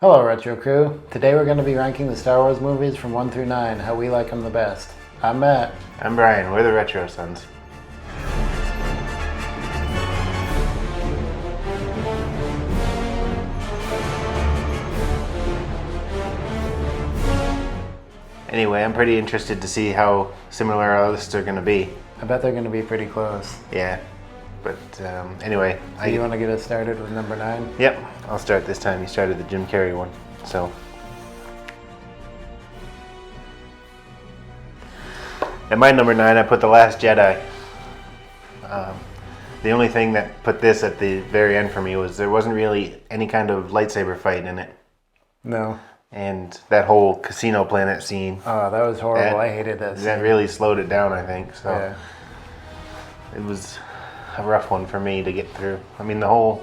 Hello, Retro Crew. Today we're going to be ranking the Star Wars movies from 1 through 9, how we like them the best. I'm Matt. I'm Brian. We're the Retro Sons. Anyway, I'm pretty interested to see how similar our lists are going to be. I bet they're going to be pretty close. Yeah. But anyway. So you want to get us started with number 9? Yep. I'll start this time. You started the Jim Carrey one. So. At my number 9, I put The Last Jedi. The only thing that put this at the very end for me was there wasn't really any kind of lightsaber fight in it. No. And that whole casino planet scene. Oh, that was horrible. I hated that scene. That really slowed it down, I think. So Yeah. It was a rough one for me to get through. I mean, the whole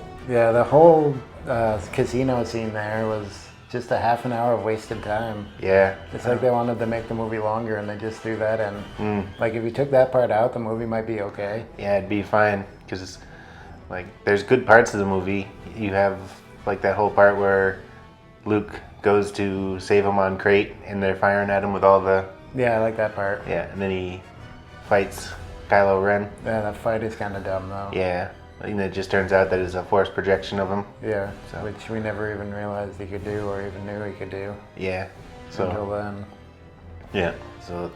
casino scene there was just a half an hour of wasted time. Yeah. It's like they wanted to make the movie longer and they just threw that in. Like if you took that part out, the movie might be okay. Yeah, it'd be fine because like there's good parts of the movie. You have like that whole part where Luke goes to save him on Crate and they're firing at him with all the Yeah, I like that part. yeah, and then he fights Kylo Ren. Yeah, that fight is kind of dumb though. Yeah, and it just turns out that it's a force projection of him. Yeah, So. which we never even realized he could do or even knew he could do Yeah. So until then. yeah. So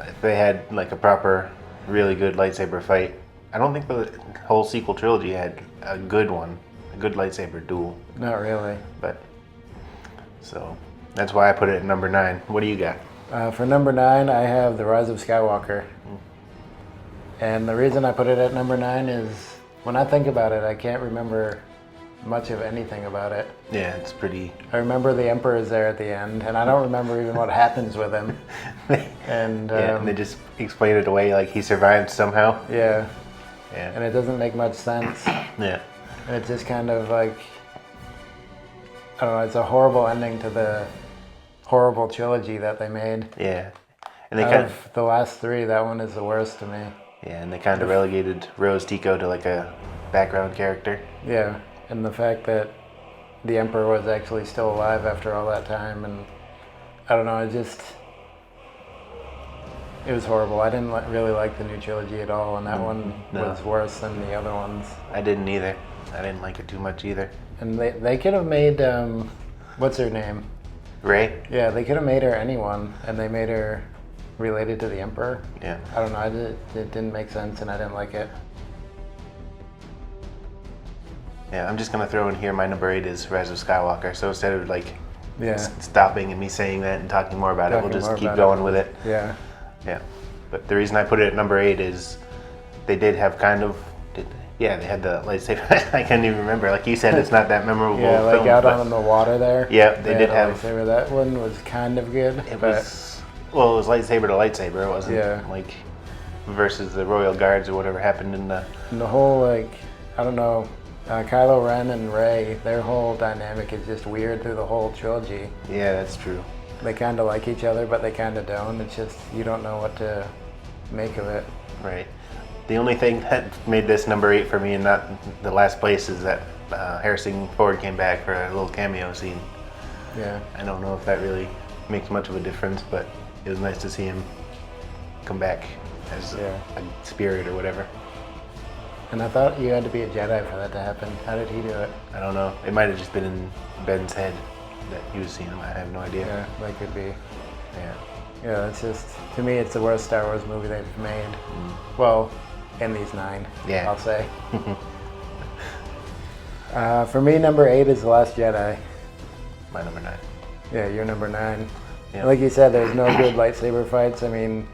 if they had like a proper, really good lightsaber fight, I don't think the whole sequel trilogy had a good one, a good lightsaber duel. Not really. But so that's why I put it at number 9. What do you got? For number 9, I have The Rise of Skywalker. And the reason I put it at number 9 is when I think about it, I can't remember much of anything about it. Yeah, it's pretty. I remember the Emperor is there at the end, and I don't remember even what happens with him. And Yeah, and they just explain it away like he survived somehow. yeah, Yeah. and it doesn't make much sense. Yeah. And it's just kind of like, I don't know, it's a horrible ending to the horrible trilogy that they made. Yeah. And they Out kind of the last 3, that one is the worst to me. yeah, and they kind of relegated Rose Tico to like a background character. Yeah, and the fact that the Emperor was actually still alive after all that time, and I don't know, it was horrible. I didn't really like the new trilogy at all, and that one no. was worse than the other ones. I didn't either. I didn't like it too much either. And they could have made, what's her name? Ray? Yeah, they could have made her anyone, and they made her related to the Emperor. Yeah. I don't know, it didn't make sense, and I didn't like it. Yeah, I'm just gonna throw in here my number 8 is Rise of Skywalker. So instead of like Yeah, stopping and me saying that and talking more about it, we'll Talking just more keep about going with it. yeah. Yeah, but the reason I put it at number 8 is they did have kind of, they had the lightsaber. I can't even remember. Like you said, it's not that memorable. Yeah, like film, out but on the water there. Yeah, they did had a have. lightsaber. That one was kind of good. It but was well, it was lightsaber to lightsaber. It wasn't Yeah. like versus the Royal Guards or whatever happened in the. and the whole I don't know, Kylo Ren and Rey, their whole dynamic is just weird through the whole trilogy. Yeah, that's true. They kind of like each other, but they kind of don't. It's just you don't know what to make of it. Right. The only thing that made this number 8 for me and not the last place is that Harrison Ford came back for a little cameo scene. Yeah. I don't know if that really makes much of a difference, but it was nice to see him come back as Yeah. a spirit or whatever. And I thought you had to be a Jedi for that to happen. How did he do it? I don't know. It might have just been in Ben's head that he was seeing him. I have no idea. Yeah, that could be. Yeah. Yeah, it's just, to me, it's the worst Star Wars movie they've made. Well, in these 9, Yeah. I'll say. For me, number 8 is The Last Jedi. My number 9. Yeah, you're number 9. Yeah. Like you said, there's no good lightsaber fights. I mean,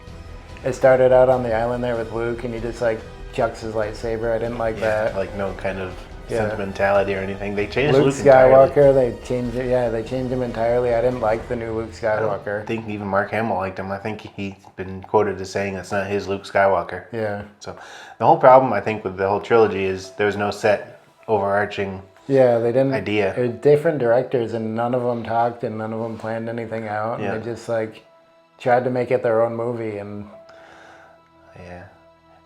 it started out on the island there with Luke, and he just like chucks his lightsaber. I didn't like that. Like no kind of Yeah. sentimentality or anything. They changed Luke Luke entirely. Skywalker, they changed it. Yeah, they changed him entirely. I didn't like the new Luke I Skywalker. think even Mark Hamill liked him. I think he's been quoted as saying that's not his Luke Skywalker. Yeah. So the whole problem I think with the whole trilogy is there was no set overarching. Yeah, they didn't. Idea. It was different directors, and none of them talked, and none of them planned anything out. Yeah. And they just like tried to make it their own movie, and Yeah.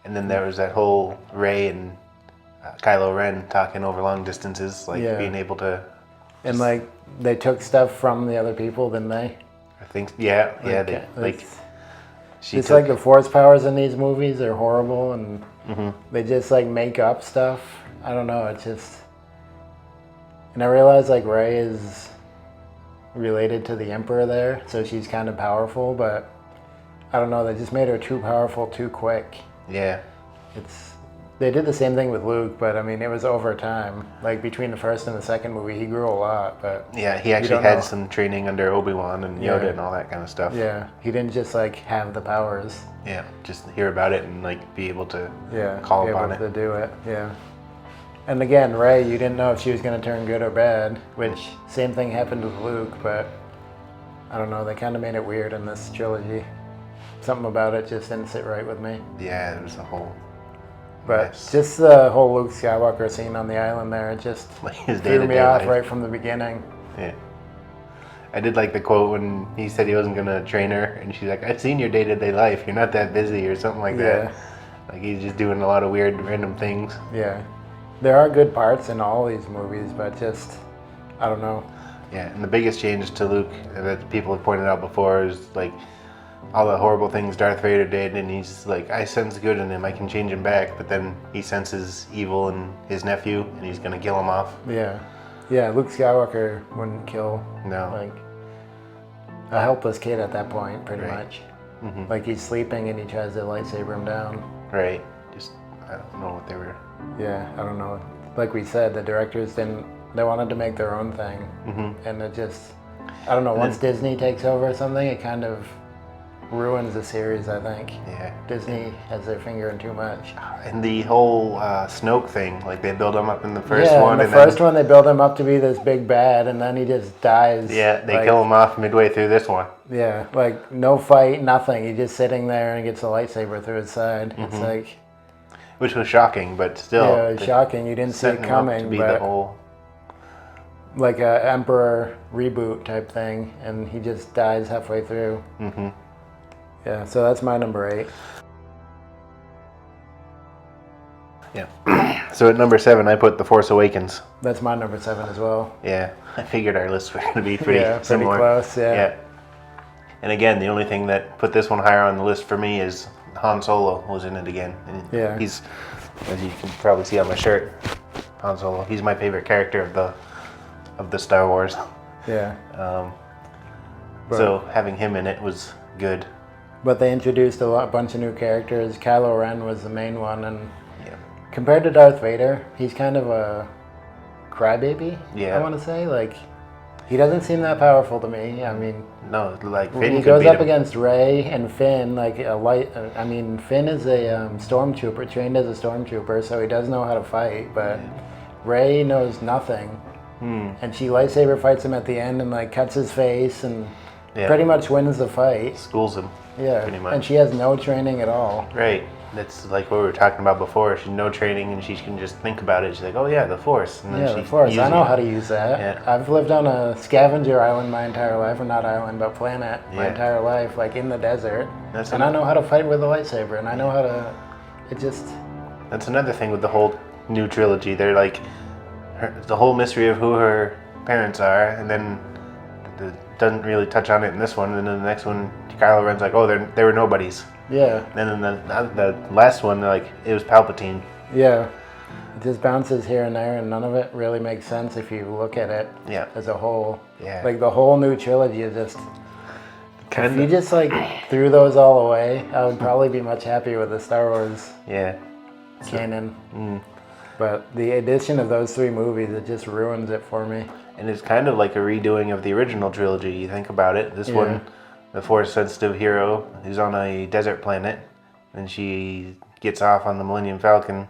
And then there was that whole Rey and Kylo Ren talking over long distances, like Yeah. being able to. And like they took stuff from the other people, didn't they? I think, yeah, yeah. They It's- like she It's took, like the force powers in these movies are horrible, and they just like make up stuff. I don't know. It's just, and I realize like Rey is related to the Emperor there, so she's kind of powerful. But I don't know. They just made her too powerful too quick. yeah, They did the same thing with Luke, but I mean it was over time. Like between the first and the second movie, he grew a lot. But yeah. He actually don't had know. some training under Obi-Wan and Yoda Yeah. and all that kind of stuff. yeah, he didn't just like have the powers. Yeah, just hear about it and like be able to Yeah, call be upon able it. to do it. Yeah. And again, Rey, you didn't know if she was going to turn good or bad, which same thing happened with Luke, but I don't know, they kind of made it weird in this trilogy. Something about it just didn't sit right with me. Yeah, it was a whole. But mess. just the whole Luke Skywalker scene on the island there, it just Like his threw me day-to-day off life. right from the beginning. Yeah. I did like the quote when he said he wasn't gonna train her, and she's like, "I've seen your day-to-day life. You're not that busy," or something like Yeah. that. Like he's just doing a lot of weird, random things. Yeah. There are good parts in all these movies, but just, I don't know. Yeah, and the biggest change to Luke that people have pointed out before is like all the horrible things Darth Vader did, and he's like, I sense good in him, I can change him back, but then he senses evil in his nephew, and he's gonna kill him off. Yeah. Yeah, Luke Skywalker wouldn't kill, No. like, a helpless kid at that point, pretty Right. much. Like he's sleeping and he tries to lightsaber him down. Right. Just, I don't know what they were. Yeah, I don't know. Like we said, the directors they wanted to make their own thing. And it just, I don't know, once Disney takes over something, it kind of ruins the series, I think. Yeah. Disney has their finger in too much. And the whole Snoke thing, like they build him up in the first yeah, one, in the and first then, one they build him up to be this big bad, and then he just dies. yeah, they like, kill him off midway through this one. Yeah, like no fight, nothing. He's just sitting there and gets a lightsaber through his side. It's like, Which was shocking, but still. yeah, it's they shocking. You didn't see set it him up coming, to be but the whole. like a Emperor reboot type thing, and he just dies halfway through. Yeah, so that's my number 8. Yeah. So at number 7, I put The Force Awakens. That's my number 7 as well. Yeah, I figured our lists were going to be pretty Yeah, pretty similar. close, yeah. And again, the only thing that put this one higher on the list for me is Han Solo was in it again. And Yeah. He's, as you can probably see on my shirt, Han Solo. He's my favorite character of the Star Wars. Yeah. So having him in it was good. But they introduced a bunch of new characters. Kylo Ren was the main one, and Yeah. compared to Darth Vader, he's kind of a crybaby. Yeah. I want to say, like, he doesn't seem that powerful to me. I mean, No, like when Finn he could goes beat up him. against Rey and Finn, like a light. I mean, Finn is a stormtrooper, trained as a stormtrooper, so he does know how to fight. But Rey knows nothing, and she lightsaber fights him at the end and like cuts his face and Yeah. pretty much wins the fight. Schools him. Yeah, Pretty much. and she has no training at all. Right. That's like what we were talking about before. She's no training and she can just think about it. She's like, oh yeah, the Force. And then Yeah, she of course. I uses know it. how to use that. Yeah. I've lived on a scavenger island my entire life, or not island, but planet my Yeah. entire life, like in the desert. That's and I know how to fight with a lightsaber, and I know how to. It just. That's another thing with the whole new trilogy. They're like, the whole mystery of who her parents are, and then it doesn't really touch on it in this one. And then the next one, Kylo Ren's like, oh, they were nobodies. Yeah, And then the last one, like, it was Palpatine. yeah. It just bounces here and there, and none of it really makes sense if you look at it Yeah. as a whole. Yeah. Like the whole new trilogy is just. If you Kinda. just like threw those all away, I would probably be much happier with the Star Wars Yeah. canon. But the addition of those 3 movies, it just ruins it for me. And it's kind of like a redoing of the original trilogy. You think about it. This one, the Force-sensitive hero is on a desert planet, and she gets off on the Millennium Falcon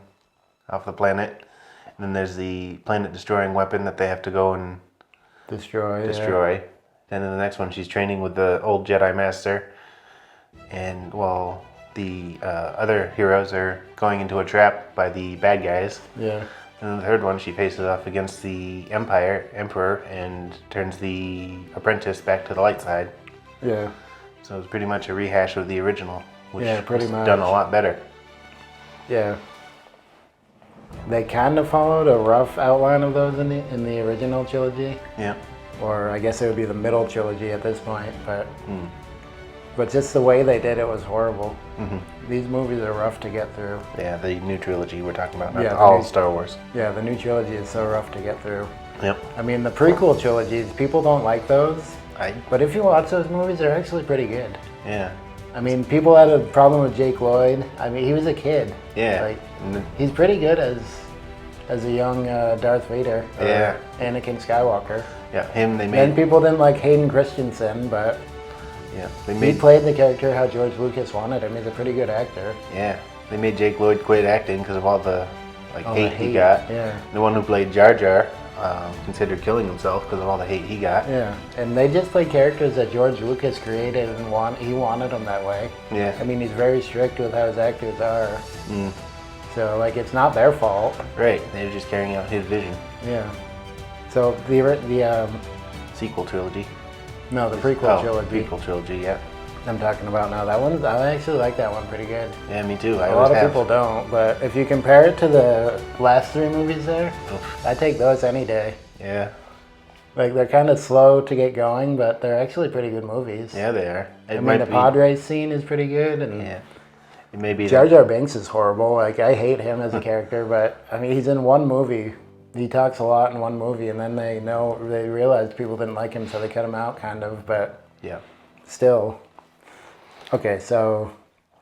off the planet. And then there's the planet-destroying weapon that they have to go and Destroy. destroy. And then the next one, she's training with the old Jedi Master. And while the other heroes are going into a trap by the bad guys. Yeah. And then the third one, she faces off against the Emperor, and turns the apprentice back to the light side. Yeah. So it's pretty much a rehash of the original, which Yeah, pretty was much. done a lot better. Yeah. They kind of followed a rough outline of those in the original trilogy, Yeah. or I guess it would be the middle trilogy at this point, but just the way they did it was horrible. These movies are rough to get through. Yeah, the new trilogy we're talking about, not Yeah, all the new- Star Wars. Yeah, the new trilogy is so rough to get through. Yep. I mean, the prequel trilogies, people don't like those, but if you watch those movies, they're actually pretty good. Yeah. I mean, people had a problem with Jake Lloyd. I mean, he was a kid. Yeah. Like, he's pretty good as a young Darth Vader. Or Yeah. Anakin Skywalker. Yeah, him, they Then made... people didn't like Hayden Christensen, but Yeah, they he made... played the character how George Lucas wanted him. He's a pretty good actor. Yeah, they made Jake Lloyd quit acting because of all the All the hate he got. Yeah. The one who played Jar Jar considered killing himself because of all the hate he got. Yeah, and they just play characters that George Lucas created and he wanted them that way. Yeah. I mean, he's very strict with how his actors are. So, like, it's not their fault. Right, they were just carrying out his vision. Yeah. So the Sequel trilogy. no, the prequel trilogy. Prequel trilogy, yeah. I'm talking about now. That one, I actually like that one pretty good. Yeah, me too. I A always lot of have. people don't, but if you compare it to the last three movies there, Oof. I take those any day. Yeah, Like, they're kind of slow to get going, but they're actually pretty good movies. yeah, they are. It I might mean, the be, pod race scene is pretty good, and Yeah, it may be. Jar Jar Binks is horrible. Like, I hate him as a character, but I mean, he's in one movie. He talks a lot in one movie, and then they realized people didn't like him, so they cut him out, kind of. But Yeah. still, okay. So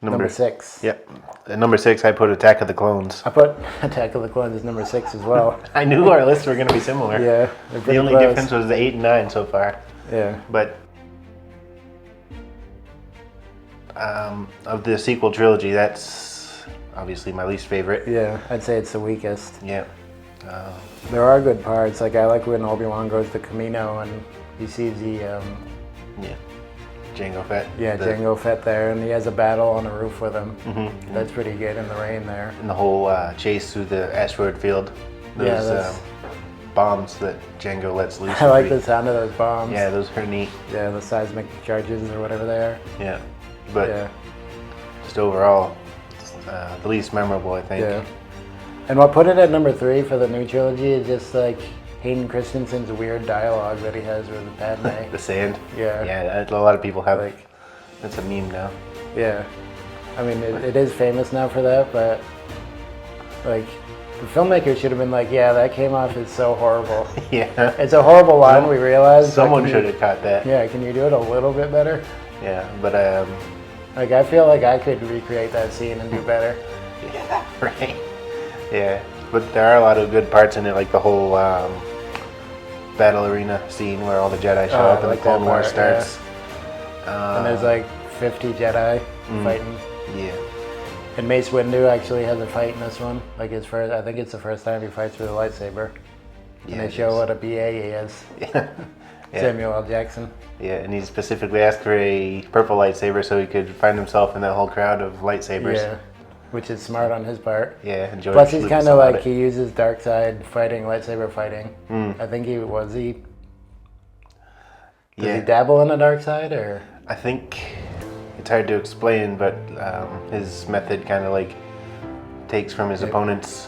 number 6. Yep. At number 6, I put Attack of the Clones. I put Attack of the Clones as number 6 as well. I knew our lists were going to be similar. Yeah, they're The pretty only close. difference was the 8 and 9 so far. Yeah, But of the sequel trilogy, that's obviously my least favorite. yeah. I'd say it's the weakest. Yeah. There are good parts. Like, I like when Obi-Wan goes to Camino and he sees the Yeah. Jango Fett. Jango Fett there, and he has a battle on the roof with him. Mm-hmm. That's pretty good in the rain there. And the whole chase through the asteroid field. Those Yeah, that's- bombs that Jango lets loose. I are like pretty- the sound of those bombs. Yeah, those are neat. Yeah, the seismic charges or whatever they are. Yeah. But Yeah, just overall, the least memorable, I think. yeah. And what put it at number 3 for the new trilogy is just like Hayden Christensen's weird dialogue that he has with Padme. The sand. Yeah. Yeah, a lot of people have. Like, It's a meme now. yeah. I mean, it is famous now for that, but like, the filmmaker should have been like, yeah, that came off as so horrible. Yeah. It's a horrible line, we realized. but Someone can should you- have caught that. Yeah, can you do it a little bit better? Yeah, but Like, I feel like I could recreate that scene and do better. yeah, right. Yeah, but there are a lot of good parts in it, like the whole battle arena scene where all the Jedi show Oh, I up and like the Clone that War part, starts. And there's like 50 Jedi fighting. Yeah. And Mace Windu actually has a fight in this one. Like, his first, I think it's the first time he fights with a lightsaber. Yeah, And they it show is. what a BA he is. Yeah. Samuel L. Jackson. Yeah, and he specifically asked for a purple lightsaber so he could find himself in that whole crowd of lightsabers. Yeah. Which is smart on his part. Yeah, and George Plus, he's Lucas kind of allowed like, it. he uses dark side fighting, lightsaber fighting. I think he was he. Does Yeah. he dabble in the dark side, or? I think it's hard to explain, but his method kind of like takes from his opponent's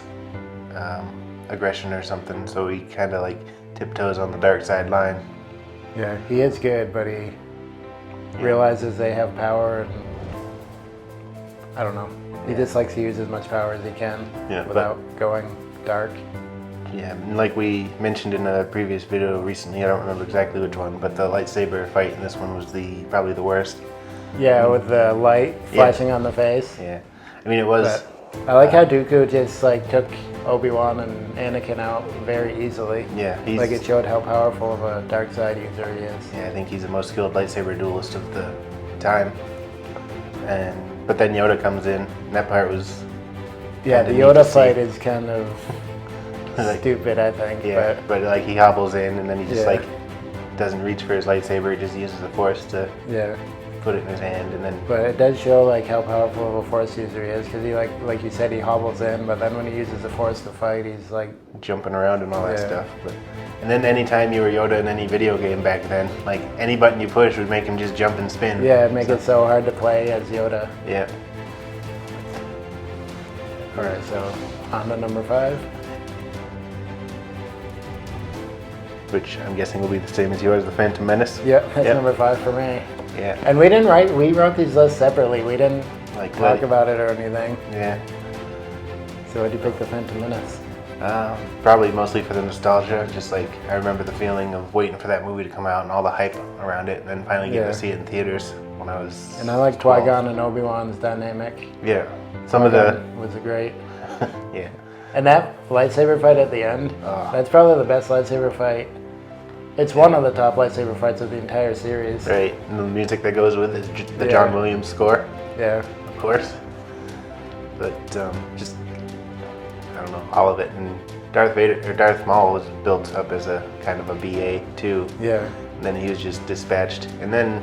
aggression or something, so he kind of like tiptoes on the dark side line. Yeah, he is good, but he realizes they have power, and I don't know. He just likes to use as much power as he can Yeah, without going dark. Yeah, and like we mentioned in a previous video recently, I don't remember exactly which one, but the lightsaber fight in this one was probably the worst. Yeah, with the light flashing on the face. Yeah, I mean it was. But I like how Dooku just like took Obi-Wan and Anakin out very easily. Yeah, he's. Like, it showed how powerful of a dark side user he is. Yeah, I think he's the most skilled lightsaber duelist of the time. But then Yoda comes in, and that part was. Yeah, the kinda neat Yoda to see. fight is kind of Like, stupid, I think. Yeah, but like he hobbles in, and then he just Yeah. like doesn't reach for his lightsaber. He just uses the Force to But yeah, put it in his hand, and then. but it does show like how powerful of a Force user he is, because he like you said, he hobbles in, but then when he uses the Force to fight, he's like, Jumping around and all that Yeah. stuff. And then anytime you were Yoda in any video game back then, like any button you push would make him just jump and spin. yeah, it'd make it so hard to play as Yoda. Yeah. All right, so on to number 5. which I'm guessing will be the same as yours, The Phantom Menace. Yep, that's number 5 for me. Yeah. And we wrote these lists separately. We didn't talk about it or anything. Yeah. So why'd you pick The Phantom Menace? Probably mostly for the nostalgia. Just like I remember the feeling of waiting for that movie to come out and all the hype around it, and then finally getting to see it in theaters when I was. And I like 12. Qui-Gon and Obi-Wan's dynamic. Yeah. Some of the. was great. Yeah. And that lightsaber fight at the end, that's probably the best lightsaber fight. It's one of the top lightsaber fights of the entire series. Right. And the music that goes with it is the John Williams score. Yeah. Of course. But just I don't know, all of it. And Darth Maul was built up as a kind of a BA too. Yeah. And then he was just dispatched. And then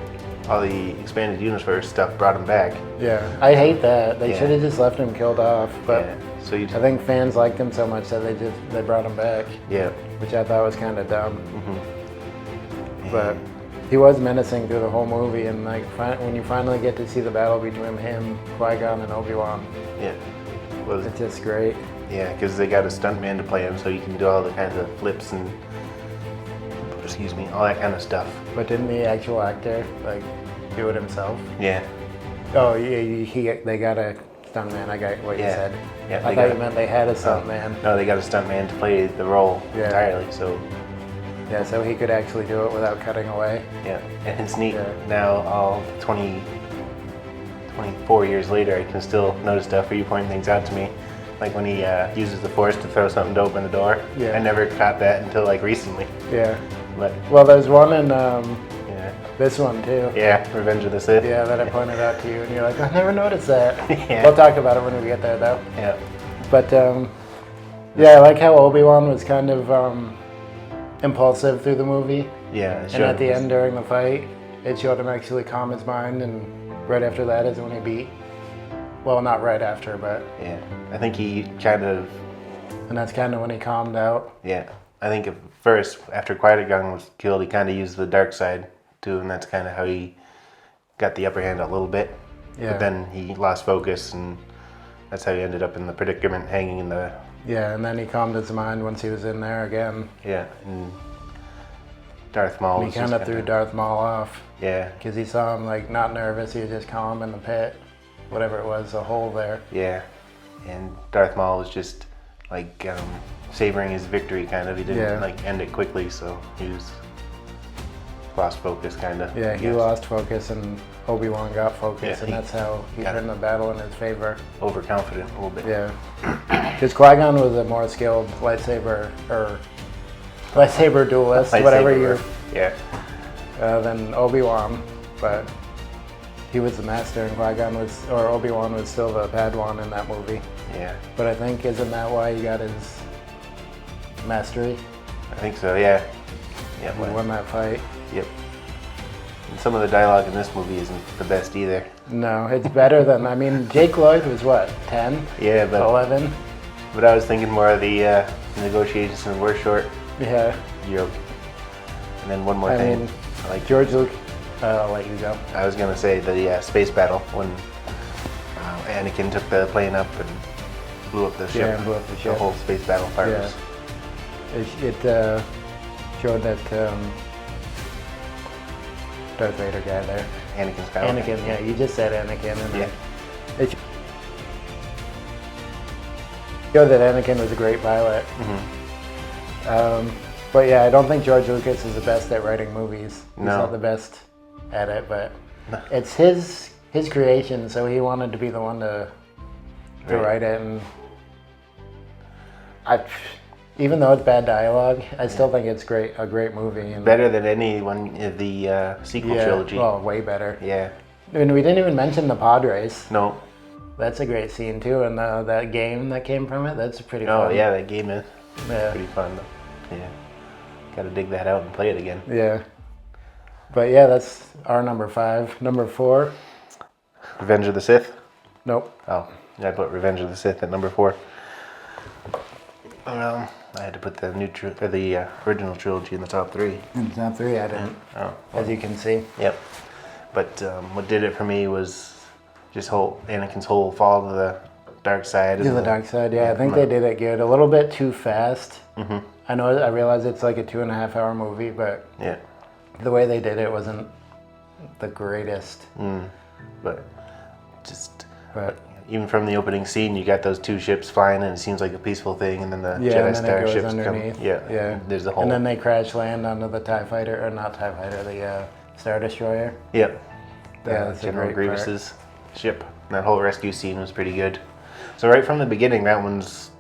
all the expanded universe stuff brought him back. Yeah. I hate that. They should have just left him killed off. But so I think fans liked him so much that they brought him back. Yeah. Which I thought was kind of dumb. Mm-hmm. But he was menacing through the whole movie, and like when you finally get to see the battle between him, Qui-Gon, and Obi-Wan, yeah, well, it's just great. Yeah, because they got a stuntman to play him, so you can do all the kinds of flips and all that kind of stuff. But didn't the actual actor like do it himself? Yeah. Oh, they got a stuntman. I got what you said. Yeah, I thought you meant they had a stuntman. No, they got a stuntman to play the role entirely. So. Yeah, so he could actually do it without cutting away. Yeah, and it's neat now, all 24 years later, I can still notice stuff where you point things out to me. Like when he uses the Force to throw something to open the door. Yeah. I never caught that until like recently. Yeah. But well, there's one in this one too. Yeah, Revenge of the Sith. Yeah, that I pointed out to you, and you're like, I never noticed that. Yeah. We'll talk about it when we get there, though. Yeah. But I like how Obi-Wan was kind of impulsive through the movie. Yeah. And at the end during the fight, it showed him actually calm his mind, and right after that is when he beat. Well, not right after, but. Yeah, I think he kind of. And that's kind of when he calmed out. Yeah, I think at first, after Qui-Gon was killed, he kind of used the dark side too, and that's kind of how he got the upper hand a little bit. Yeah. But then he lost focus, and that's how he ended up in the predicament, hanging in the. Yeah, and then he calmed his mind once he was in there again. Yeah, and Darth Maul. And he kind of threw Darth Maul off. Yeah. Because he saw him like not nervous, he was just calm in the pit, whatever it was, a hole there. Yeah, and Darth Maul was just like savoring his victory, kind of. He didn't like end it quickly, so he was lost focus, kind of. Yeah, he lost focus, and Obi-Wan got focus, and that's how he turned the battle in his favor. Overconfident a little bit. Yeah, because Qui-Gon was a more skilled lightsaber duelist, whatever you're. Yeah. Than Obi-Wan, but he was the master, and Obi-Wan was still the Padawan in that movie. Yeah. But I think, isn't that why he got his mastery? I think so, yeah. Yeah. He won that fight. Yep. And some of the dialogue in this movie isn't the best either. No, it's better than, Jake Lloyd was what, 10? Yeah, but 11? But I was thinking more of the negotiations were short. Yeah. Europe. And then one more thing. Like George Lucas. I'll let you go. I was gonna say the space battle when Anakin took the plane up and blew up the ship. Yeah, blew up the ship. The whole space battle part was. It showed that Darth Vader guy there. Anakin Skywalker. Anakin, yeah, you just said Anakin. And it showed that Anakin was a great pilot. Mm-hmm. But yeah, I don't think George Lucas is the best at writing movies. He's No. not the best at it, but it's his creation, so he wanted to be the one to write it. And even though it's bad dialogue, I still think it's a great movie. And Better than any one of the sequel trilogy. Well, way better. Yeah. And we didn't even mention the pod race. No. That's a great scene too, and that game that came from it, that's pretty fun. Oh yeah, that game is pretty fun though. Yeah. Gotta dig that out and play it again. Yeah. But yeah, that's our number 5. Number 4. Revenge of the Sith? Nope. Oh, I put Revenge of the Sith at number 4. I had to put the original trilogy in the top 3. In the top 3, I didn't. Oh. As you can see. Yep. But what did it for me was just Anakin's whole fall to the dark side. To the dark side, yeah. I think they did it good. A little bit too fast. Mm-hmm. I realize it's like a 2.5 hour movie, but Yeah. the way they did it wasn't the greatest. But just But even from the opening scene, you got those two ships flying, and it seems like a peaceful thing, and then the yeah, Jedi and then it goes starships underneath. come. Yeah. Yeah. There's a whole. And then they crash land onto the TIE fighter, or not TIE fighter, the Star Destroyer. Yep. Yeah, that's a General great part. Grievous's ship. That whole rescue scene was pretty good. So right from the beginning, that one's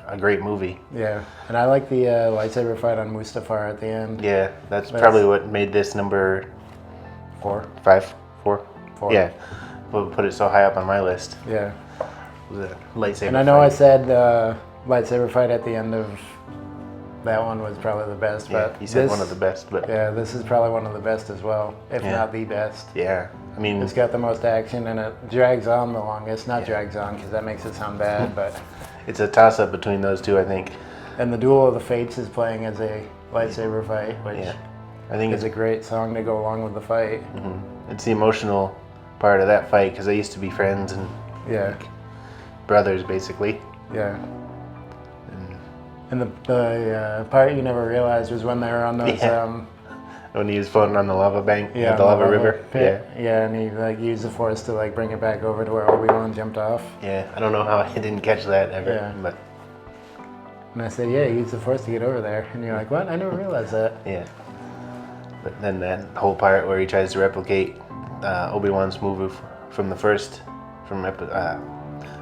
a great movie. Yeah, and I like the lightsaber fight on Mustafar at the end. Yeah, that's probably what made this number 4. 5, 4. Four. Yeah, what put it so high up on my list. Yeah. Was a lightsaber. And I know I fight. said lightsaber fight at the end of that one was probably the best, Yeah, but you said this, one of the best, but Yeah, this is probably one of the best as well, if Yeah. not the best. yeah, I mean, It's got the most action and it drags on the longest. Not drags on because that makes it sound bad, but it's a toss-up between those two, I think. and the Duel of the Fates is playing as a lightsaber fight, which Yeah, I think is a great song to go along with the fight. it's the emotional part of that fight because they used to be friends and Yeah, brothers, basically. yeah. And the part you never realized was when they were on those Yeah. When he was floating on the lava bank, yeah, the lava river. pit. Yeah, and he like used the Force to like bring it back over to where Obi-Wan jumped off. Yeah, I don't know how I didn't catch that ever, Yeah. but And I said, yeah, use the Force to get over there. And you're like, what? I never realized that. yeah. But then that whole part where he tries to replicate Obi-Wan's move from the first,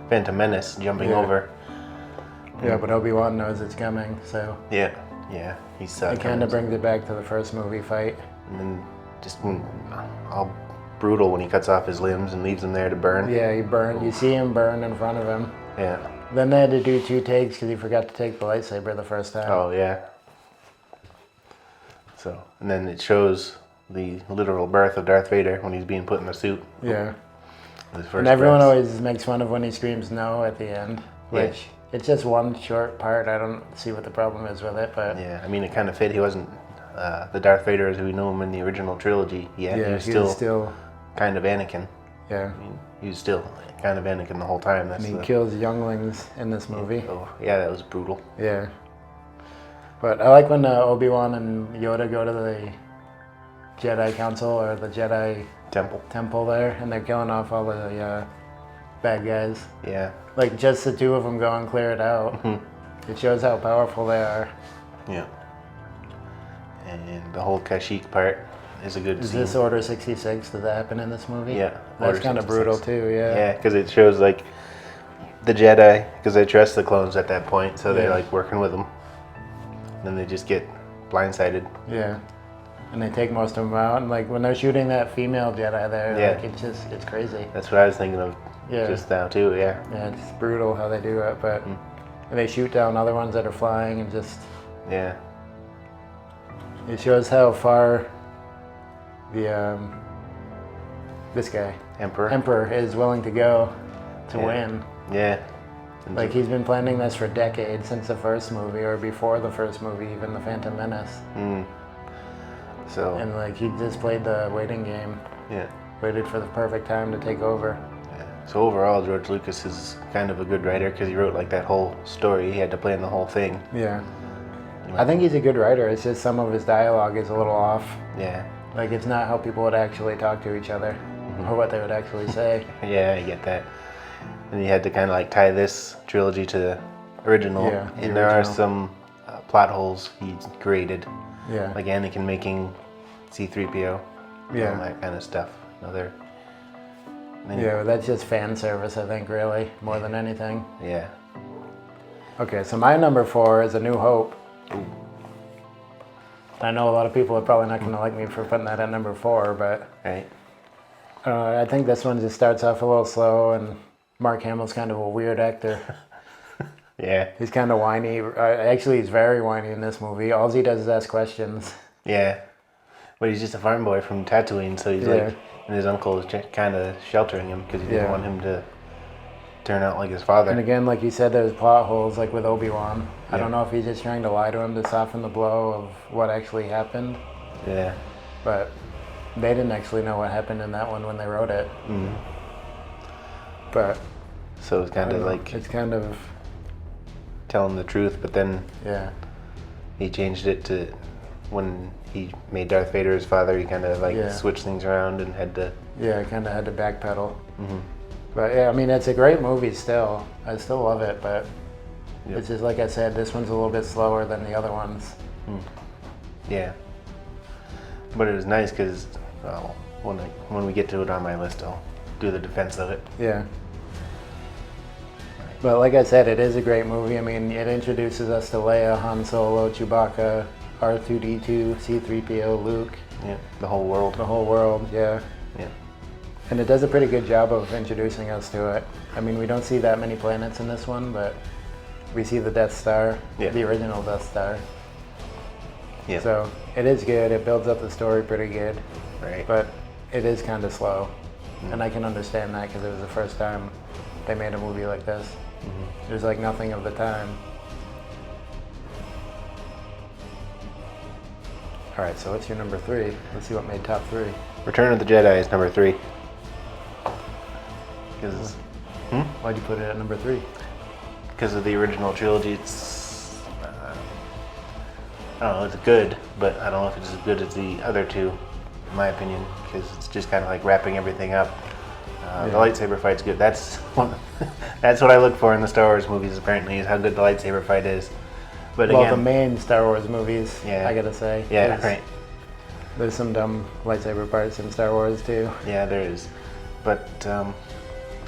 Phantom Menace, jumping Yeah. over. Yeah, but Obi-Wan knows it's coming, so Yeah, he's it kind of brings it back to the first movie fight. and then just all brutal when he cuts off his limbs and leaves them there to burn. Yeah, he burned. You see him burn in front of him. Yeah. Then they had to do 2 takes because he forgot to take the lightsaber the first time. Oh yeah. So, and then it shows the literal birth of Darth Vader when he's being put in the suit. Yeah. His first And everyone breaths. always makes fun of when he screams no at the end, which it's just one short part. I don't see what the problem is with it, but Yeah, I mean, it kind of fit. He wasn't the Darth Vader as we knew him in the original trilogy yet. yeah, he was still still kind of Anakin. yeah. I mean, he was still kind of Anakin the whole time. That's And he the, kills younglings in this movie. oh, yeah, that was brutal. Yeah. But I like when Obi-Wan and Yoda go to the Jedi Council or the Jedi Temple. Temple there, and they're killing off all the bad guys. Yeah, Like, just the 2 of them go and clear it out. It shows how powerful they are. yeah. And the whole Kashyyyk part is a good Is scene. this Order 66? Does that happen in this movie? Yeah, That's Order kind of 66. brutal, too, yeah. Yeah, because it shows like the Jedi, because they trust the clones at that point, so they're Yeah. like working with them. Then they just get blindsided. Yeah. And they take most of them out. And, like, when they're shooting that female Jedi there, Yeah. like, it's crazy. That's what I was thinking of Yeah. just now too. Yeah, Yeah, it's brutal how they do it, but and they shoot down other ones that are flying and just yeah, it shows how far the this guy Emperor is willing to go to Yeah. win. Yeah. Like he's been planning this for decades since the first movie or before the first movie, even the Phantom Menace. So And like he just played the waiting game, yeah. waited for the perfect time to take over. So overall, George Lucas is kind of a good writer because he wrote like that whole story. He had to plan the whole thing. Yeah. I think he's a good writer. It's just some of his dialogue is a little off. Yeah. Like it's not how people would actually talk to each other or what they would actually say. Yeah, I get that. And he had to kind of like tie this trilogy to the original. Yeah, the and there are original. some plot holes he's created, Yeah. like Anakin making C-3PO. Yeah. All that kind of stuff. Another. Yeah, but that's just fan service, I think, really, more than anything. Yeah. Okay, so my number 4 is A New Hope. I know a lot of people are probably not going to like me for putting that at number 4, but Right. I think this one just starts off a little slow, and Mark Hamill's kind of a weird actor. Yeah. He's kind of whiny. Actually, he's very whiny in this movie. All he does is ask questions. Yeah. But he's just a farm boy from Tatooine, so he's Yeah. like, and his uncle is kind of sheltering him because he didn't Yeah. want him to turn out like his father. And again, like you said, there's plot holes, like with Obi-Wan. I Yeah. don't know if he's just trying to lie to him to soften the blow of what actually happened, Yeah. but they didn't actually know what happened in that one when they wrote it. But So it's kind of like it's kind of telling the truth, but then yeah. he changed it to when he made Darth Vader his father. He kind of like Yeah. switched things around and had to. Yeah, I kind of had to backpedal. Mhm. But yeah, I mean, it's a great movie still. I still love it, but Yep. it's just like I said, this one's a little bit slower than the other ones. Yeah. But it was nice because when we get to it on my list, I'll do the defense of it. Yeah. But like I said, it is a great movie. I mean, it introduces us to Leia, Han Solo, Chewbacca, R2-D2, C-3PO, Luke, Yeah. The whole world. the whole world, yeah. Yeah. And it does a pretty good job of introducing us to it. I mean, we don't see that many planets in this one, but we see the Death Star, Yeah. the original Death Star. Yeah. So it is good. It builds up the story pretty good, Right. but it is kind of slow. And I can understand that because it was the first time they made a movie like this. There's like nothing of the time. All right, so what's your number 3? Let's see what made top 3. Return of the Jedi is number 3. Why'd you put it at number 3? Because of the original trilogy, it's I don't know, it's good, but I don't know if it's as good as the other two, in my opinion, because it's just kind of like wrapping everything up. The lightsaber fight's good. That's that's what I look for in the Star Wars movies. Apparently, is how good the lightsaber fight is. But Well, again, the main Star Wars movies, Yeah. I gotta say. yeah, There's- right, There's some dumb lightsaber parts in Star Wars too. yeah, there is. But I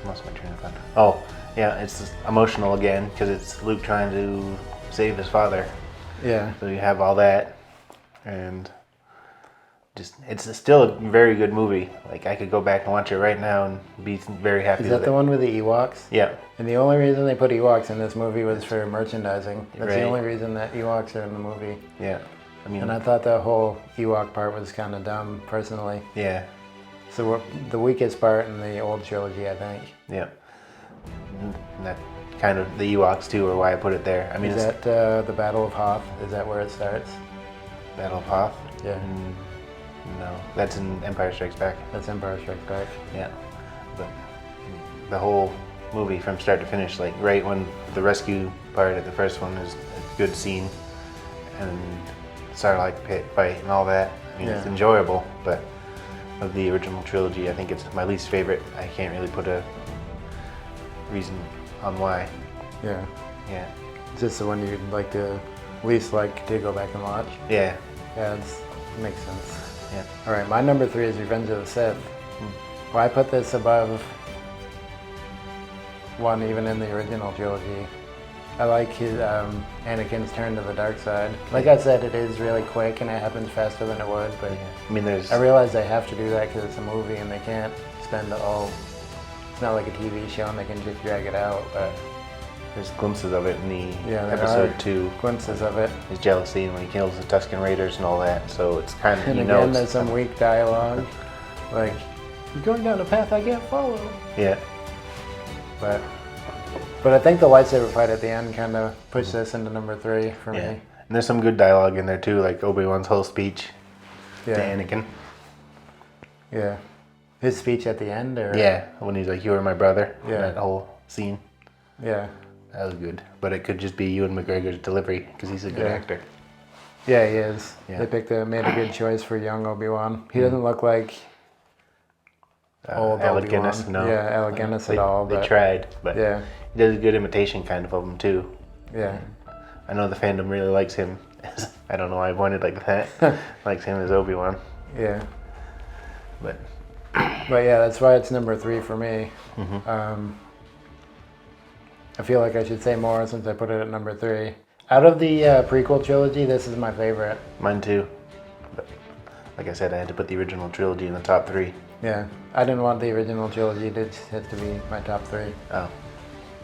lost my train of thought. Oh, yeah, it's just emotional again because it's Luke trying to save his father. Yeah. So you have all that, and just it's still a very good movie. Like I could go back and watch it right now and be very happy Is with that the it. one with the Ewoks? Yeah, And the only reason they put Ewoks in this movie was for merchandising. That's the Right. only reason that Ewoks are in the movie. yeah. I mean, And I thought the whole Ewok part was kind of dumb, personally. yeah, So the weakest part in the old trilogy, I think. yeah. And that kind of the Ewoks too, or why I put it there. I mean, Is it's that the Battle of Hoth? Is that where it starts? Battle of Hoth. Yeah, No, that's in Empire Strikes Back. that's Empire Strikes Back. Yeah, but the whole movie from start to finish, like right when the rescue part at the first one is a good scene, and Sarlacc pit fight and all that. I mean, it's Yeah. enjoyable, but of the original trilogy, I think it's my least favorite. I can't really put a reason on why. Yeah. Yeah, Is this the one you'd like to least like to go back and watch? yeah, Yeah, it makes sense. yeah. All right, my number 3 is Revenge of the Sith. Well, I put this above 1 even in the original trilogy. I like his Anakin's turn to the dark side. Like I said, it is really quick and it happens faster than it would, but I mean, there's I realize they have to do that because it's a movie and they can't spend all. It's not like a TV show and they can just drag it out, but there's glimpses of it in the yeah, there episode are 2. glimpses of it. His jealousy and when he kills the Tusken Raiders and all that. So it's kind of And you again, know it's there's some weak dialogue, like you're going down a path I can't follow. yeah, But I think the lightsaber fight at the end kind of pushed this into number 3 for yeah. me. And there's some good dialogue in there too, like Obi-Wan's whole speech to Yeah, Anakin. yeah. His speech at the end, or Yeah, when he's like, "You were my brother." Yeah. That whole scene, yeah, that was good. But it could just be Ewan McGregor's delivery because he's a good Yeah. actor. yeah, he is. Yeah. They made a good choice for young Obi-Wan. He doesn't look like old Alec Obi-Wan. Guinness, no. Yeah, Alec Guinness at all. They But tried, but yeah, he does a good imitation kind of him too. yeah, I know the fandom really likes him. I don't know why I pointed like that. Likes him as Obi-Wan, yeah. but But yeah, that's why it's number 3 for me. I feel like I should say more since I put it at number 3. Out of the prequel trilogy, this is my favorite. mine too. But like I said, I had to put the original trilogy in the top 3. Yeah, I didn't want the original trilogy. It just had to be my top 3. Oh,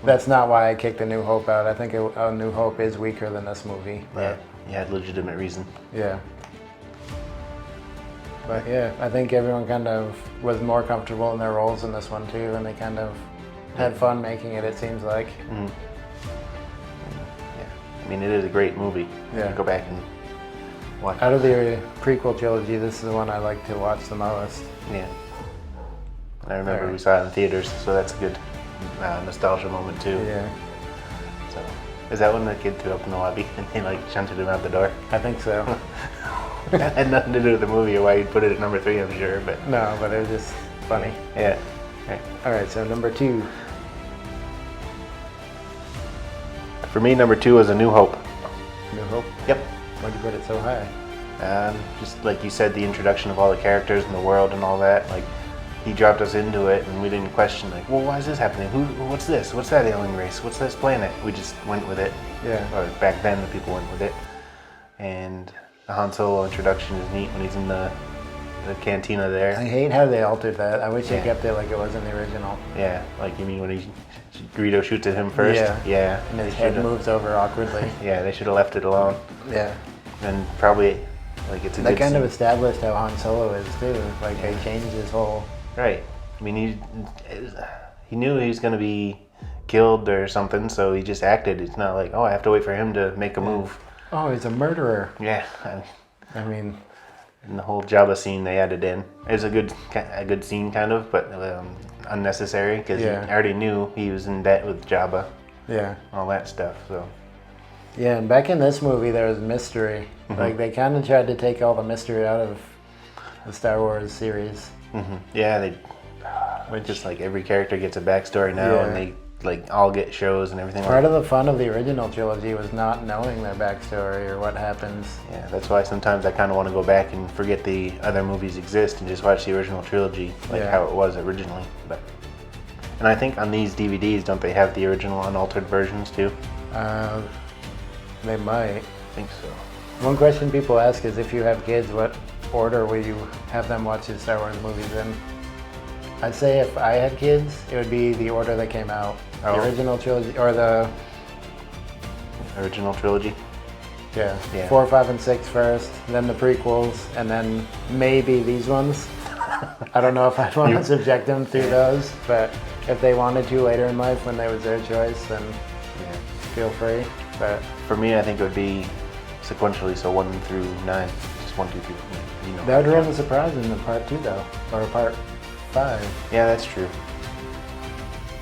That's not why I kicked A New Hope out. I think A New Hope is weaker than this movie. yeah, you had legitimate reason. Yeah. But yeah, I think everyone kind of was more comfortable in their roles in this one too, and they kind of had fun making it, it seems like. Yeah, I mean, it is a great movie. Yeah. Go back and watch. Out of the prequel trilogy, this is the one I like to watch the most. Yeah. I remember Alright. we saw it in theaters, so that's good. nostalgia moment too. Yeah, So, is that when the kid threw up in the lobby and they like shunted him out the door? I think so. That had nothing to do with the movie or why you put it at number 3, I'm sure, but No, but it was just funny. yeah. Right. All right, so number 2. For me, number 2 was A New Hope. New Hope. Yep. Why'd you put it so high? Just like you said, the introduction of all the characters and the world and all that. Like, he dropped us into it, and we didn't question like, well, why is this happening? What's this? What's that alien race? What's this planet? We just went with it. Yeah. Or back then, the people went with it. And the Han Solo introduction is neat when he's in the cantina I there. hate how they altered that. I wish they Yeah. kept it like it was in the original. Yeah, like you mean when Greedo shoots at him first? Yeah. Yeah. And they his head should've- moves over awkwardly. Yeah, they should have left it alone. Yeah. And probably, like, it's a That good kind of scene. established how Han Solo is too. Like they changed his whole. Right. I mean, he knew he was going to be killed or something, so he just acted. It's not like, oh, I have to wait for him to make a move. Oh, he's a murderer. Yeah. I mean, And the whole Jabba scene they added in. It was a good scene, kind of, but unnecessary because Yeah. he already knew he was in debt with Jabba, yeah. all that stuff. So Yeah, and back in this movie there was mystery. Like they kind of tried to take all the mystery out of the Star Wars series. yeah, they just like every character gets a backstory now, Yeah. and they like all get shows and everything. Part of the fun of the original trilogy was not knowing their backstory or what happens. Yeah, that's why sometimes I kind of want to go back and forget the other movies exist and just watch the original trilogy, like Yeah. how it was originally. But and I think on these DVDs, don't they have the original unaltered versions too? They might. I think so. One question people ask is if you have kids, what order will you have them watch the Star Wars movies in? I'd say if I had kids, it would be the order they came out. Oh. The original trilogy, or the, Original trilogy. yeah, Yeah. 4, 5, and 6 first, then the prequels, and then maybe these ones. I don't know if I'd want to subject them through those, but if they wanted to later in life when they was their choice, then Yeah. feel free. But For me, I think it would be sequentially, so 1 through 9, just 1, 2, 3. You know. that would ruin the surprise in the part 2 though, or part 5. Yeah, that's true.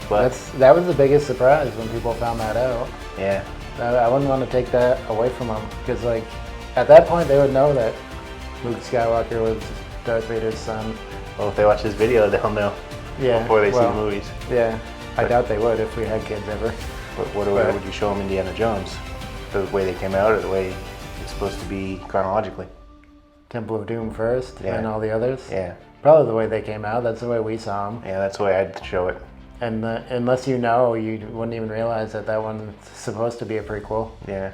But That was the biggest surprise when people found that out. yeah, I wouldn't want to take that away from them because, like, at that point they would know that Luke Skywalker was Darth Vader's son. well, if they watch this video, they'll know Yeah. before they see well, the movies. Yeah, I doubt they would if we had kids ever. But what order would you show them Indiana Jones? The way they came out, or the way it's supposed to be chronologically? Temple of Doom first, Yeah. and all the others. Yeah, Probably the way they came out. That's the way we saw them. yeah, that's the way I'd show it. And unless you know, you wouldn't even realize that that one's supposed to be a prequel. Yeah,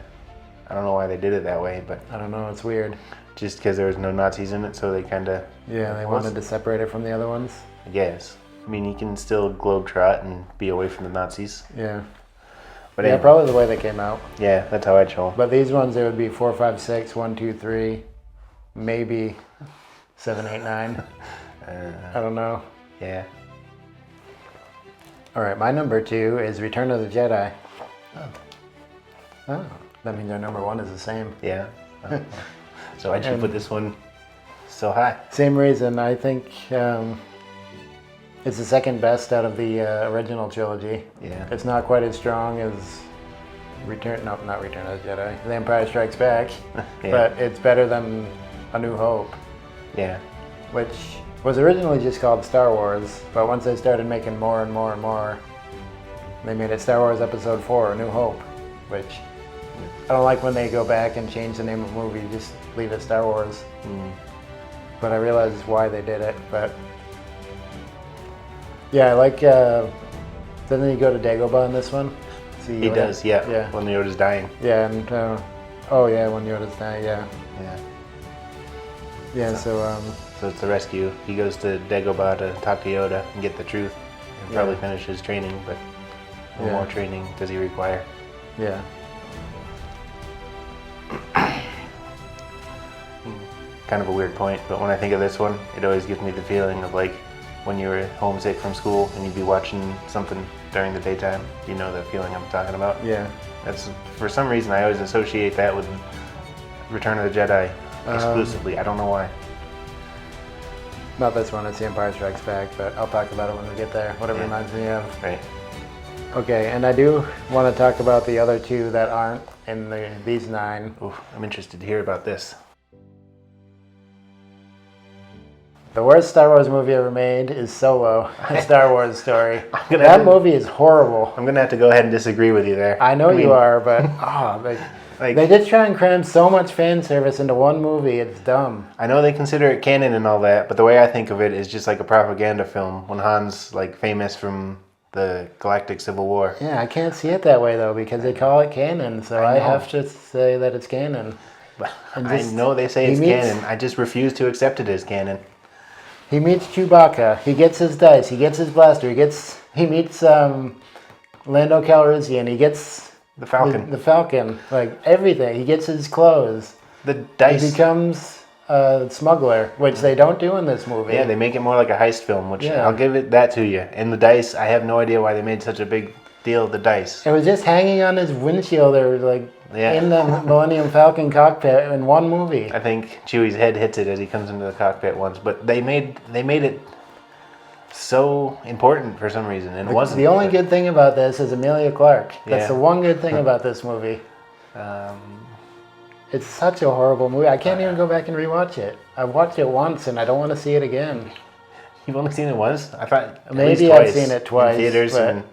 I don't know why they did it that way, but I don't know. It's weird. just because there was no Nazis in it, so they kind of, Yeah, they wanted to separate it from the other ones. I guess. I mean, you can still globetrot and be away from the Nazis. Yeah. But Yeah, anyway, probably the way they came out. yeah, that's how I'd show them. But these ones, it would be 4, 5, 6, 1, 2, 3, maybe 7, 8, 9. I don't know. Yeah. All right, my number 2 is Return of the Jedi. Oh, that means our number 1 is the same. Yeah. So why'd you put this one so high? Same reason. I think it's the second best out of the original trilogy. Yeah. It's not quite as strong as not Return of the Jedi, The Empire Strikes Back, Yeah. but it's better than A New Hope, Yeah. which was originally just called Star Wars, but once they started making more and more and more, they made it Star Wars Episode 4, A New Hope, which I don't like when they go back and change the name of a movie, just leave it Star Wars. But I realize why they did it, but yeah, I like, doesn't he go to Dagobah in this one? See He Yoda? does, yeah. Yeah. When Yoda's dying. Yeah, and, oh yeah, when Yoda's dying, yeah. Yeah. Yeah, so, So it's the rescue. He goes to Dagobah to talk to Yoda and get the truth. And probably Yeah. finish his training, but what Yeah. more training does he require? yeah. Kind of a weird point, but when I think of this one, it always gives me the feeling of like when you were homesick from school and you'd be watching something during the daytime. You know the feeling I'm talking about? Yeah. That's, for some reason, I always associate that with Return of the Jedi exclusively. I don't know why. Not this one, it's The Empire Strikes Back, but I'll talk about it when we get there, what it Yeah. reminds me of. Right. Okay, and I do want to talk about the other two that aren't in these 9. Oof, I'm interested to hear about this. The worst Star Wars movie ever made is Solo, a Star Wars story. gonna That have to- movie is horrible. I'm gonna have to go ahead and disagree with you there. I know mean, you are, but they just try and cram so much fan service into one movie. It's dumb. I know they consider it canon and all that, but the way I think of it is just like a propaganda film. When Han's like famous from the Galactic Civil War. Yeah, I can't see it that way though because they call it canon, so I know. have to say that it's canon. And I just- know they say he it's meets- canon. I just refuse to accept it as canon. He meets Chewbacca. He gets his dice. He gets his blaster. He meets Lando Calrissian. He gets The Falcon. the Falcon. Like everything. He gets his clothes. The He dice. becomes a smuggler, which they don't do in this movie. Yeah, they make it more like a heist film, which Yeah. I'll give it that to you. And the dice, I have no idea why they made such a big deal of the dice. It was just hanging on his windshield or like Yeah. in the Millennium Falcon cockpit in one movie. I think Chewie's head hits it as he comes into the cockpit once, but they made it so important for some reason, and it wasn't. The only good thing about this is Emilia Clarke. That's Yeah. the one good thing about this movie. It's such a horrible movie. I can't even go back and rewatch it. I've watched it once and I don't want to see it again. You've only seen it once? I thought at Maybe least I've twice seen it twice, in theaters. but- And,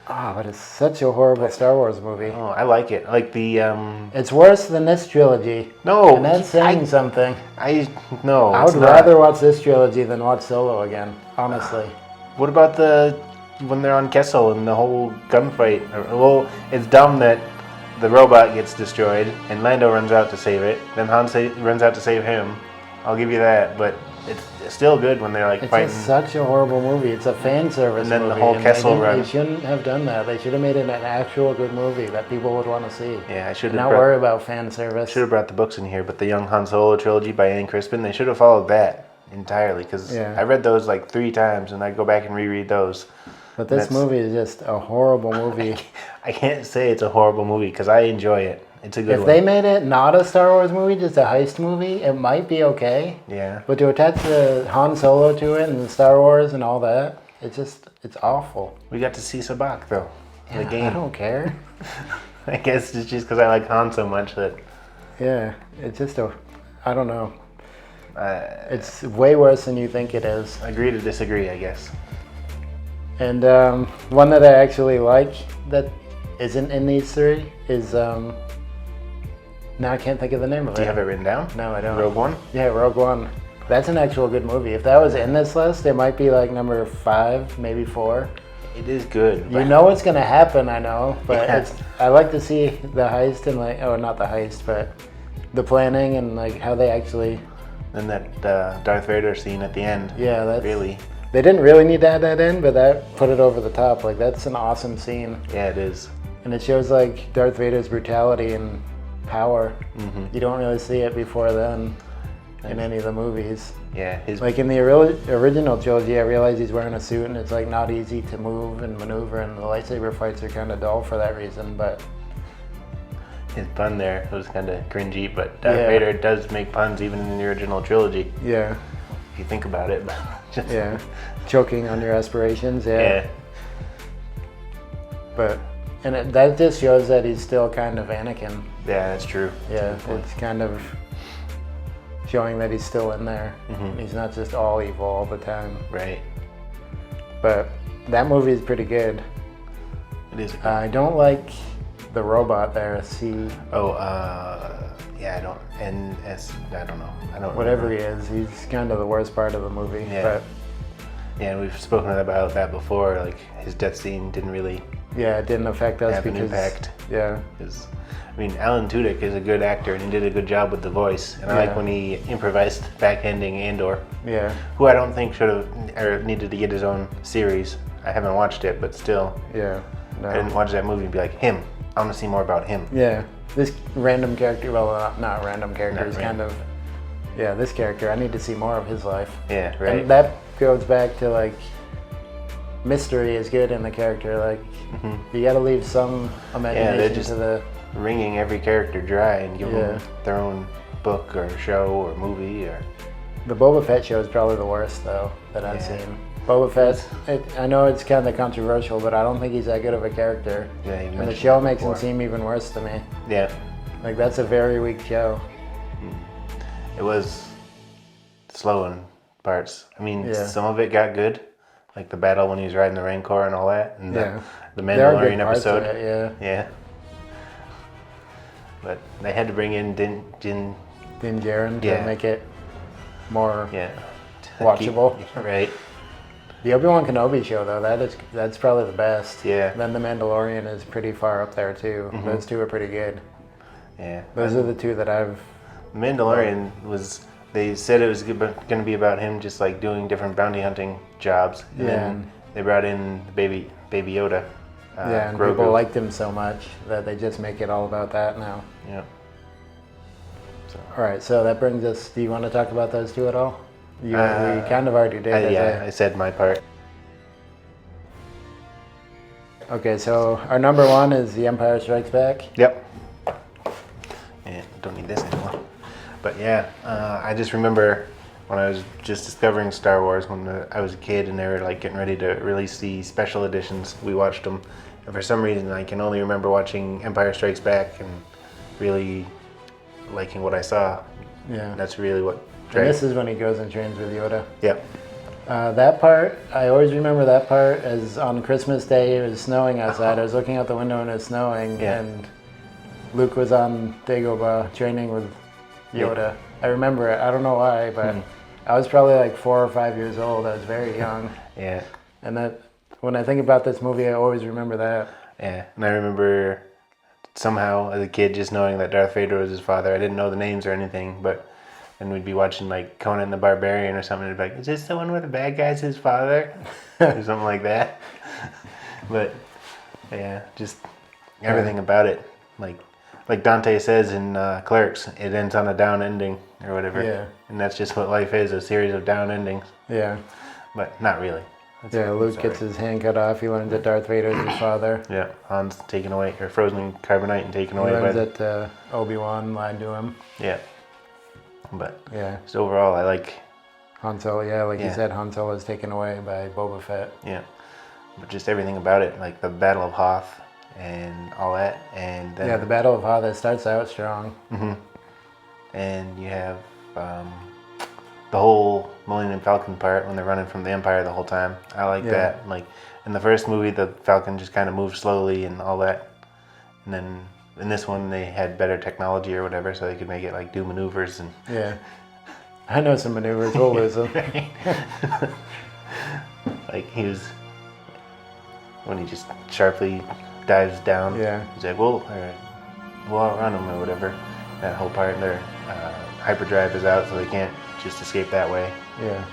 But it's such a horrible Star Wars movie. oh, I like it. Like the It's worse than this trilogy. no, And that's saying something. I no. I it's would not. rather watch this trilogy than watch Solo again, honestly. What about when they're on Kessel and the whole gunfight? Well, it's dumb that the robot gets destroyed and Lando runs out to save it. Then Han runs out to save him. I'll give you that, but it's still good when they're like It's fighting. just such a horrible movie. It's a fan service And then the movie. whole and Kessel they run. They shouldn't have done that. They should have made it an actual good movie that people would want to see. Yeah, I should And have not worry about fan service. should have brought the books in here, but the Young Han Solo trilogy by Anne Crispin, they should have followed that entirely because Yeah. I read those like 3 times and I go back and reread those. But this That's- movie is just a horrible movie. I can't say it's a horrible movie because I enjoy it. It's a good If one. they made it not a Star Wars movie, just a heist movie, it might be okay. Yeah. But to attach the Han Solo to it and Star Wars and all that, it's awful. We got to see Sabak though. In the I game. don't care. I guess it's just because I like Han so much that Yeah, it's just I don't know. I It's way worse than you think it is. agree to disagree, I guess. And one that I actually like that isn't in these 3 is now I can't think of the name of Do it. you have it written down? No, I don't. Rogue One? Yeah, Rogue One. That's an actual good movie. If that was in this list, it might be like number 5, maybe 4. It is good. You but know what's gonna happen, I know, but Yeah. I like to see the heist and like, oh, not the heist, but the planning and like how they actually. then that Darth Vader scene at the end. Yeah, that's Really? They didn't really need to add that in, but that put it over the top. Like that's an awesome scene, Yeah, it is. and it shows like Darth Vader's brutality and power. Mm-hmm. You don't really see it before then in any of the movies. Yeah, his Like in the original trilogy, I realize he's wearing a suit and it's like not easy to move and maneuver, and the lightsaber fights are kind of dull for that reason. But his pun there was kind of cringy, but Darth Yeah. Vader does make puns even in the original trilogy, yeah, if you think about it. Just, yeah, choking on your aspirations. yeah. But that just shows that he's still kind of Anakin. Yeah, that's true. Yeah, it's kind of showing that he's still in there. He's not just all evil all the time. Right. But that movie is pretty good. It is. I don't like the robot there. Yeah, I don't. I don't know. I don't. Whatever remember. he is, he's kind of the worst part of the movie. Yeah. But Yeah, and we've spoken about that before. Like his death scene didn't really yeah, it didn't affect us have an because impact. yeah, Because, I mean, Alan Tudyk is a good actor and he did a good job with the voice. And I Yeah. like when he improvised backhanding Andor, yeah, who I don't think should have or needed to get his own series. I haven't watched it, but still, yeah. I didn't No. watch that movie and be like, him. I want to see more about him. Yeah, this random character. Well, not random character. Not He's random. kind of. Yeah, this character. I need to see more of his life. Yeah, right. And that goes back to like mystery is good in the character. Like you got to leave some imagination just- to the. Wringing every character dry and giving Yeah. them their own book or show or movie or The Boba Fett show is probably the worst though that I've Yeah. seen. Boba Fett, I know it's kind of controversial, but I don't think he's that good of a character. Yeah, you And the mentioned show that makes him before. seem even worse to me. Yeah, Like, that's a very weak show. it was slow in parts. I mean, Yeah. some of it got good, like the battle when he was riding the Rancor and all that, and Yeah. the There are good Mandalorian parts of episode. it, yeah. Yeah. But they had to bring in Din Din Djarin to Yeah. make it more yeah. watchable. Right. The Obi-Wan Kenobi show, though, that's probably the best. Yeah. Then The Mandalorian is pretty far up there, too. Those two are pretty good. Yeah. Those are the two that I've... Mandalorian was. They said it was going to be about him just like doing different bounty hunting jobs, and Yeah. then they brought in Baby Yoda. yeah, and Grogu. people liked him so much that they just make it all about that now. Yeah. All right, so that brings us... Do you want to talk about those two at all? We kind of already did. I said my part. Okay, so our number one is The Empire Strikes Back. Yep. Yeah, don't need this anymore. But yeah, I just remember when I was just discovering Star Wars when I was a kid and they were like getting ready to release the special editions. We watched them, and for some reason I can only remember watching Empire Strikes Back and really liking what I saw. Yeah. And that's really what. And this is when he goes and trains with Yoda. Yep. That part, I always remember that part as on Christmas Day, it was snowing outside. I was looking out the window and it was snowing, Yeah. and Luke was on Dagobah training with Yoda. I remember it. I don't know why, but I was probably like 4 or 5 years old. I was very young. Yeah. And that, when I think about this movie, I always remember that. Yeah. And I remember somehow as a kid just knowing that Darth Vader was his father. I didn't know the names or anything, but. And we'd be watching like Conan the Barbarian or something. And it'd be like, is this the one where the bad guy's his father? Or something like that. But yeah, just everything about it. Like Dante says in Clerks, it ends on a down ending or whatever. Yeah. And that's just what life is, a series of down endings. Yeah. But not really. That's Yeah, Luke sorry. gets his hand cut off. He learns that Darth Vader is his father. Yeah, Han's taken away, or frozen in carbonite and taken He away by learns that Obi-Wan lied to him. Yeah. But Yeah. just overall, I like, Han Solo, yeah, like you Yeah. said, Han Solo is taken away by Boba Fett. yeah, but just everything about it, like the Battle of Hoth and all that, and then Yeah, the Battle of Hoth, it starts out strong. and you have the whole Millennium Falcon part when they're running from the Empire the whole time. I like Yeah. that. Like in the first movie, the Falcon just kind of moved slowly and all that, and then in this one they had better technology or whatever, so they could make it like do maneuvers and. Yeah. I know some maneuvers, we'll lose them. Like he was when he just sharply dives down. Yeah. He's like, we'll outrun him or whatever. That whole part, their hyperdrive is out, so they can't just escape that way. Yeah.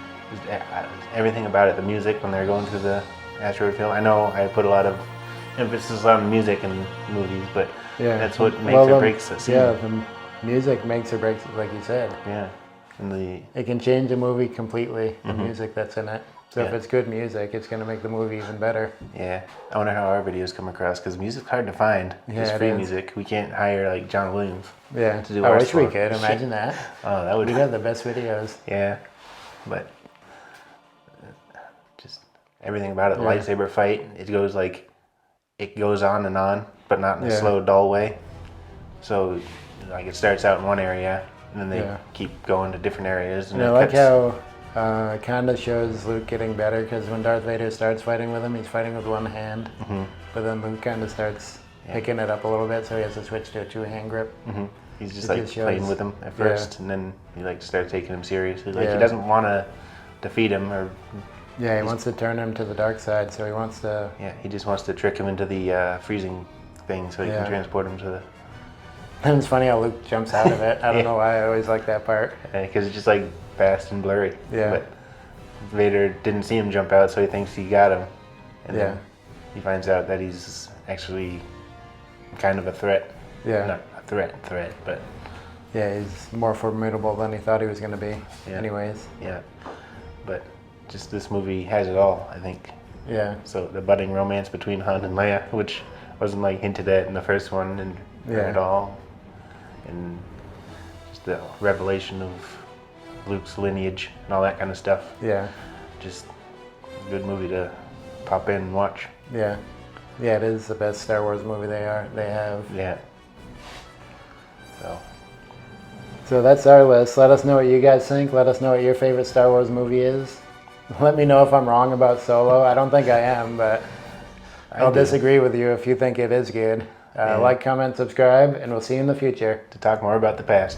Everything about it, the music when they're going through the asteroid field. I know I put a lot of emphasis on music in movies, but Yeah. that's what makes or breaks the scene. Yeah, the music makes or breaks it, like you said. Yeah. And the It can change a movie completely, the music that's in it. So if Yeah. it's good music, it's going to make the movie even better. yeah, I wonder how our videos come across because music's hard to find. Yeah, It's it free is. music. We can't hire like John Williams. Yeah. To do I our wish we song. could. Imagine that. Oh, that would We'd have the best videos. Yeah, but just everything about it. The Yeah. lightsaber fight, it goes on and on, but not in a Yeah. slow, dull way. So, like it starts out in one area, and then they Yeah. keep going to different areas. And And I it like cuts- how it kind of shows Luke getting better because when Darth Vader starts fighting with him, he's fighting with one hand. But then Luke kind of starts picking it up a little bit, so he has to switch to a two-hand grip. he's just it like just playing shows- with him at yeah. first, and then he like starts taking him seriously. Like Yeah. he doesn't want to defeat him, or Yeah, he wants to turn him to the dark side, so he wants to... yeah, he just wants to trick him into the freezing thing so he Yeah. can transport him to the. And it's funny how Luke jumps out of it. I don't Yeah. know why, I always like that part. Because it's just like fast and blurry. Yeah. But Vader didn't see him jump out, so he thinks he got him. And Yeah. then he finds out that he's actually kind of a threat. Yeah. Not a threat, but Yeah, he's more formidable than he thought he was going to be. Yeah. Anyways, yeah. But just this movie has it all, I think. yeah. So the budding romance between Han and Leia, which wasn't like hinted at in the first one and Yeah. at all. And just the revelation of Luke's lineage and all that kind of stuff. Yeah. Just good movie to pop in and watch. Yeah. Yeah, it is the best Star Wars movie they have. Yeah. So that's our list. Let us know what you guys think. Let us know what your favorite Star Wars movie is. Let me know if I'm wrong about Solo. I don't think I am, but I'll disagree with you if you think it is good. Like, comment, subscribe, and we'll see you in the future. To talk more about the past.